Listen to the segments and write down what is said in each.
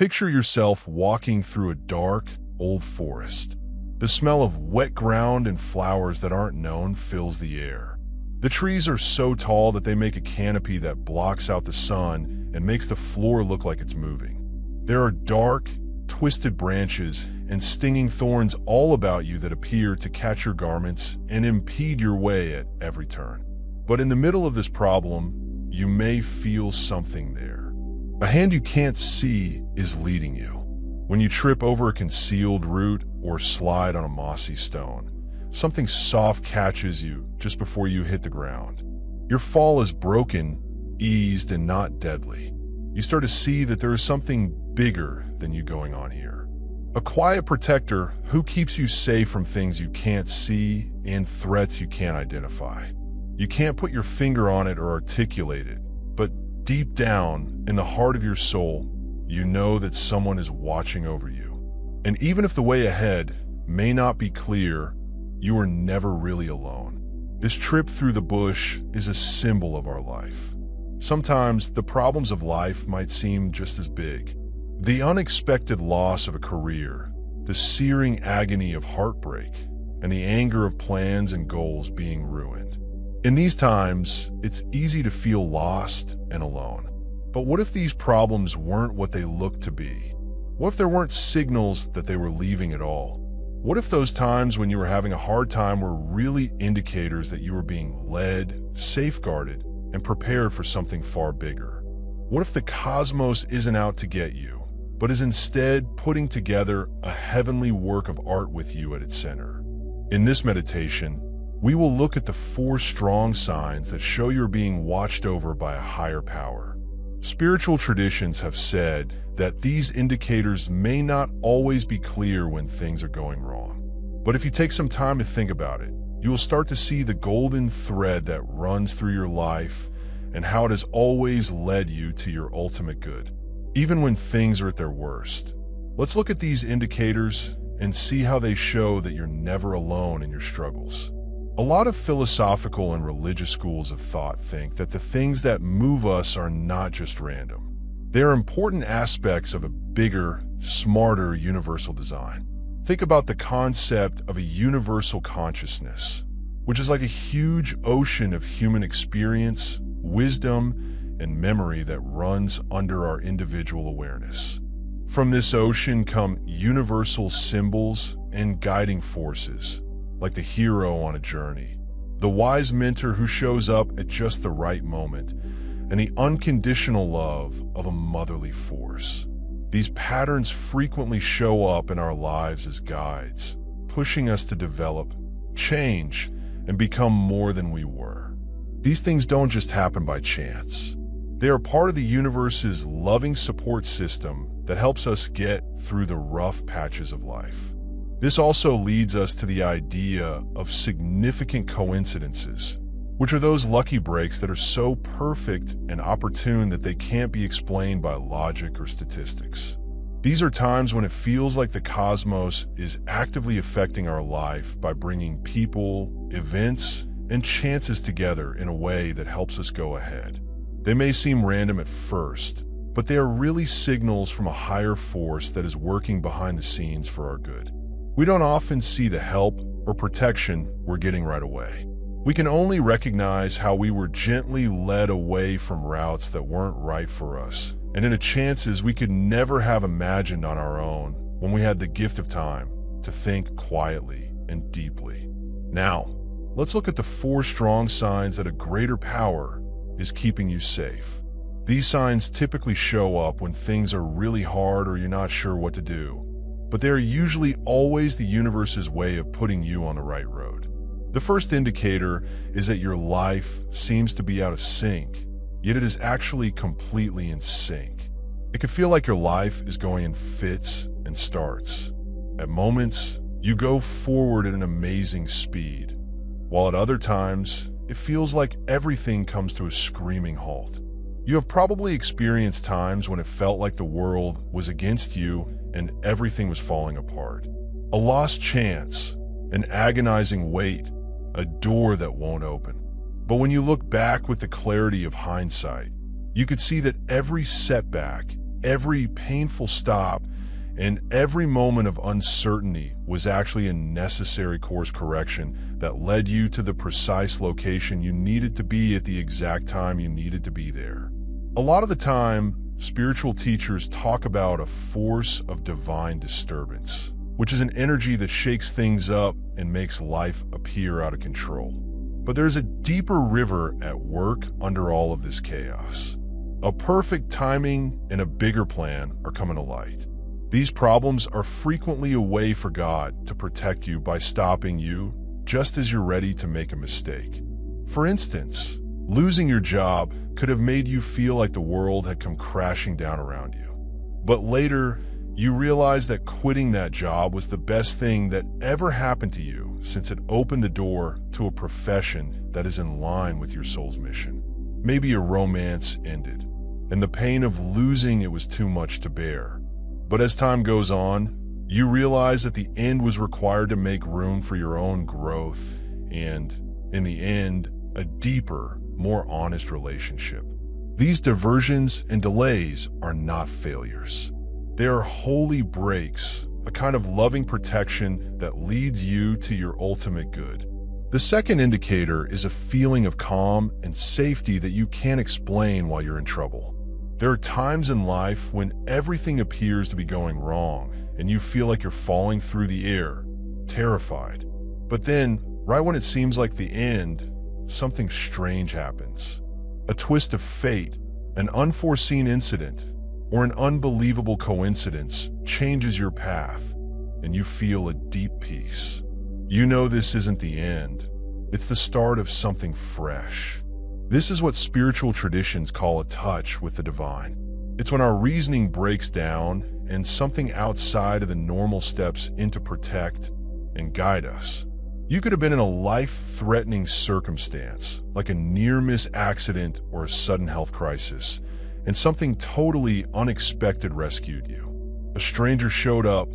Picture yourself walking through a dark, old forest. The smell of wet ground and flowers that aren't known fills the air. The trees are so tall that they make a canopy that blocks out the sun and makes the floor look like it's moving. There are dark, twisted branches and stinging thorns all about you that appear to catch your garments and impede your way at every turn. But in the middle of this problem, you may feel something there. A hand you can't see is leading you. When you trip over a concealed root or slide on a mossy stone, something soft catches you just before you hit the ground. Your fall is broken, eased, and not deadly. You start to see that there is something bigger than you going on here. A quiet protector who keeps you safe from things you can't see and threats you can't identify. You can't put your finger on it or articulate it, but deep down in the heart of your soul, you know that someone is watching over you. And even if the way ahead may not be clear, you are never really alone. This trip through the bush is a symbol of our life. Sometimes the problems of life might seem just as big. The unexpected loss of a career, the searing agony of heartbreak, and the anger of plans and goals being ruined. In these times, it's easy to feel lost and alone. But what if these problems weren't what they looked to be? What if there weren't signals that they were leaving at all? What if those times when you were having a hard time were really indicators that you were being led, safeguarded, and prepared for something far bigger? What if the cosmos isn't out to get you, but is instead putting together a heavenly work of art with you at its center? In this meditation, we will look at the 4 strong signs that show you're being watched over by a higher power. Spiritual traditions have said that these indicators may not always be clear when things are going wrong. But if you take some time to think about it, you will start to see the golden thread that runs through your life and how it has always led you to your ultimate good, even when things are at their worst. Let's look at these indicators and see how they show that you're never alone in your struggles. A lot of philosophical and religious schools of thought think that the things that move us are not just random. They are important aspects of a bigger, smarter universal design. Think about the concept of a universal consciousness, which is like a huge ocean of human experience, wisdom, and memory that runs under our individual awareness. From this ocean come universal symbols and guiding forces, like the hero on a journey, the wise mentor who shows up at just the right moment, and the unconditional love of a motherly force. These patterns frequently show up in our lives as guides, pushing us to develop, change, and become more than we were. These things don't just happen by chance. They are part of the universe's loving support system that helps us get through the rough patches of life. This also leads us to the idea of significant coincidences, which are those lucky breaks that are so perfect and opportune that they can't be explained by logic or statistics. These are times when it feels like the cosmos is actively affecting our life by bringing people, events, and chances together in a way that helps us go ahead. They may seem random at first, but they are really signals from a higher force that is working behind the scenes for our good. We don't often see the help or protection we're getting right away. We can only recognize how we were gently led away from routes that weren't right for us, and in chances we could never have imagined on our own when we had the gift of time to think quietly and deeply. Now, let's look at the 4 strong signs that a greater power is keeping you safe. These signs typically show up when things are really hard or you're not sure what to do, but they are usually always the universe's way of putting you on the right road. The first indicator is that your life seems to be out of sync, yet it is actually completely in sync. It can feel like your life is going in fits and starts. At moments, you go forward at an amazing speed, while at other times, it feels like everything comes to a screaming halt. You have probably experienced times when it felt like the world was against you and everything was falling apart. A lost chance, an agonizing wait, a door that won't open. But when you look back with the clarity of hindsight, you could see that every setback, every painful stop and every moment of uncertainty was actually a necessary course correction that led you to the precise location you needed to be at the exact time you needed to be there. A lot of the time, spiritual teachers talk about a force of divine disturbance, which is an energy that shakes things up and makes life appear out of control. But there's a deeper river at work under all of this chaos. A perfect timing and a bigger plan are coming to light. These problems are frequently a way for God to protect you by stopping you just as you're ready to make a mistake. For instance, losing your job could have made you feel like the world had come crashing down around you. But later, you realized that quitting that job was the best thing that ever happened to you, since it opened the door to a profession that is in line with your soul's mission. Maybe a romance ended, and the pain of losing it was too much to bear. But as time goes on, you realize that the end was required to make room for your own growth and, in the end, a deeper, more honest relationship. These diversions and delays are not failures. They are holy breaks, a kind of loving protection that leads you to your ultimate good. The second indicator is a feeling of calm and safety that you can't explain while you're in trouble. There are times in life when everything appears to be going wrong and you feel like you're falling through the air, terrified. But then, right when it seems like the end, something strange happens. A twist of fate, an unforeseen incident, or an unbelievable coincidence changes your path, and you feel a deep peace. You know this isn't the end. It's the start of something fresh. This is what spiritual traditions call a touch with the divine. It's when our reasoning breaks down and something outside of the normal steps in to protect and guide us. You could have been in a life-threatening circumstance, like a near-miss accident or a sudden health crisis, and something totally unexpected rescued you. A stranger showed up,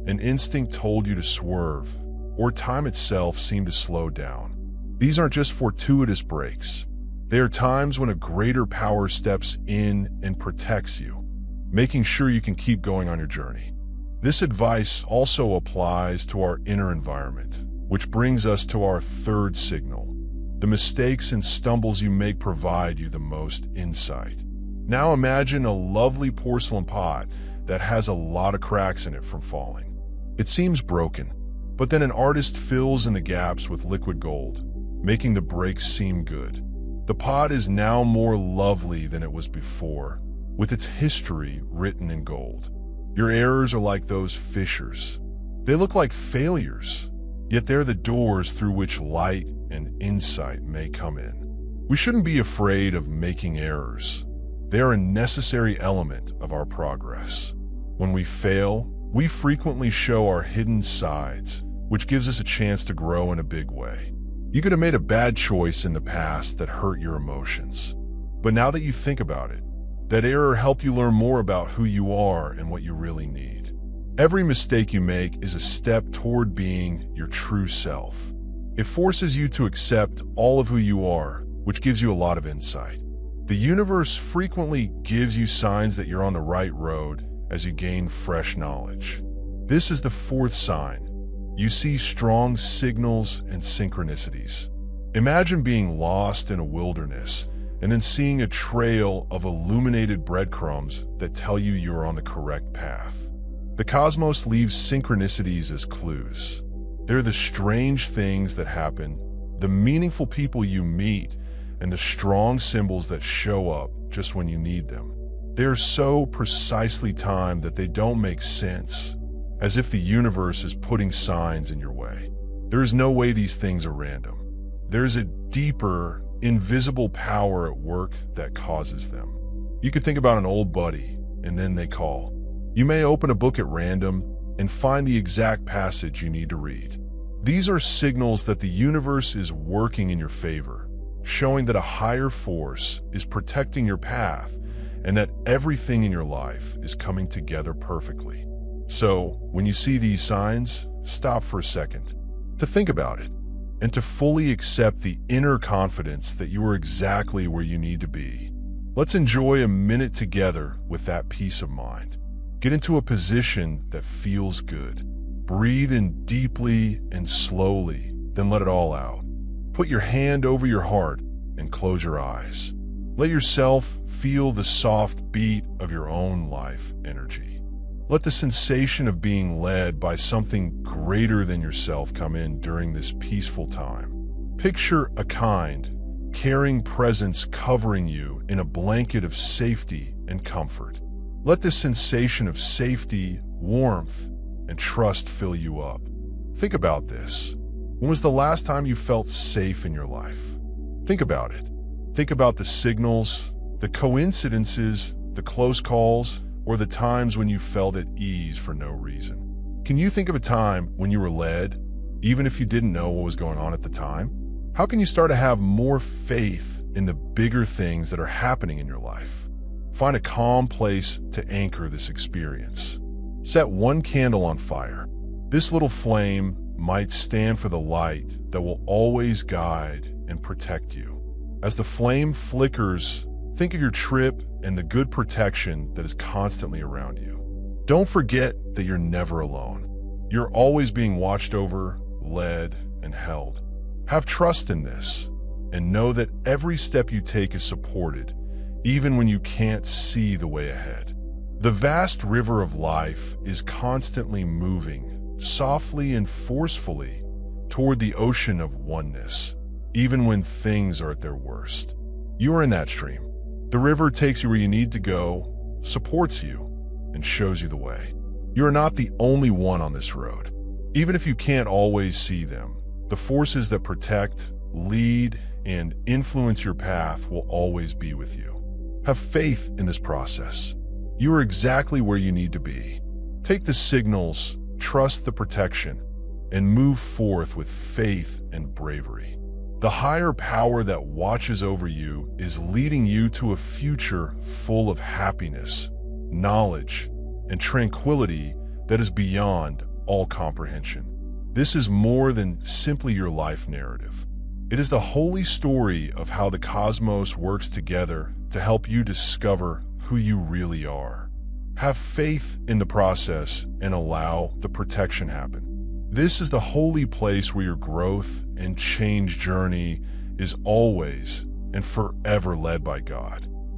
an instinct told you to swerve, or time itself seemed to slow down. These aren't just fortuitous breaks. They are times when a greater power steps in and protects you, making sure you can keep going on your journey. This advice also applies to our inner environment, which brings us to our third signal. The mistakes and stumbles you make provide you the most insight. Now imagine a lovely porcelain pot that has a lot of cracks in it from falling. It seems broken, but then an artist fills in the gaps with liquid gold, making the breaks seem good. The pot is now more lovely than it was before, with its history written in gold. Your errors are like those fissures. They look like failures, yet they're the doors through which light and insight may come in. We shouldn't be afraid of making errors. They are a necessary element of our progress. When we fail, we frequently show our hidden sides, which gives us a chance to grow in a big way. You could have made a bad choice in the past that hurt your emotions. But now that you think about it, that error helped you learn more about who you are and what you really need. Every mistake you make is a step toward being your true self. It forces you to accept all of who you are, which gives you a lot of insight. The universe frequently gives you signs that you're on the right road as you gain fresh knowledge. This is the fourth sign. You see strong signals and synchronicities. Imagine being lost in a wilderness and then seeing a trail of illuminated breadcrumbs that tell you you're on the correct path. The cosmos leaves synchronicities as clues. They're the strange things that happen, the meaningful people you meet, and the strong symbols that show up just when you need them. They're so precisely timed that they don't make sense, as if the universe is putting signs in your way. There is no way these things are random. There's a deeper, invisible power at work that causes them. You could think about an old buddy, and then they call. You may open a book at random and find the exact passage you need to read. These are signals that the universe is working in your favor, showing that a higher force is protecting your path and that everything in your life is coming together perfectly. So, when you see these signs, stop for a second to think about it and to fully accept the inner confidence that you are exactly where you need to be. Let's enjoy a minute together with that peace of mind. Get into a position that feels good. Breathe in deeply and slowly, then let it all out. Put your hand over your heart and close your eyes. Let yourself feel the soft beat of your own life energy. Let the sensation of being led by something greater than yourself come in during this peaceful time. Picture a kind, caring presence covering you in a blanket of safety and comfort. Let this sensation of safety, warmth, and trust fill you up. Think about this. When was the last time you felt safe in your life? Think about it. Think about the signals, the coincidences, the close calls, or the times when you felt at ease for no reason. Can you think of a time when you were led, even if you didn't know what was going on at the time? How can you start to have more faith in the bigger things that are happening in your life? Find a calm place to anchor this experience. Set one candle on fire. This little flame might stand for the light that will always guide and protect you. As the flame flickers, think of your trip and the good protection that is constantly around you. Don't forget that you're never alone. You're always being watched over, led, and held. Have trust in this, and know that every step you take is supported, even when you can't see the way ahead. The vast river of life is constantly moving, softly and forcefully, toward the ocean of oneness, even when things are at their worst. You are in that stream. The river takes you where you need to go, supports you, and shows you the way. You are not the only one on this road. Even if you can't always see them, the forces that protect, lead, and influence your path will always be with you. Have faith in this process. You are exactly where you need to be. Take the signals, trust the protection, and move forth with faith and bravery. The higher power that watches over you is leading you to a future full of happiness, knowledge, and tranquility that is beyond all comprehension. This is more than simply your life narrative. It is the holy story of how the cosmos works together to help you discover who you really are. Have faith in the process and allow the protection happen. This is the holy place where your growth and change journey is always and forever led by God.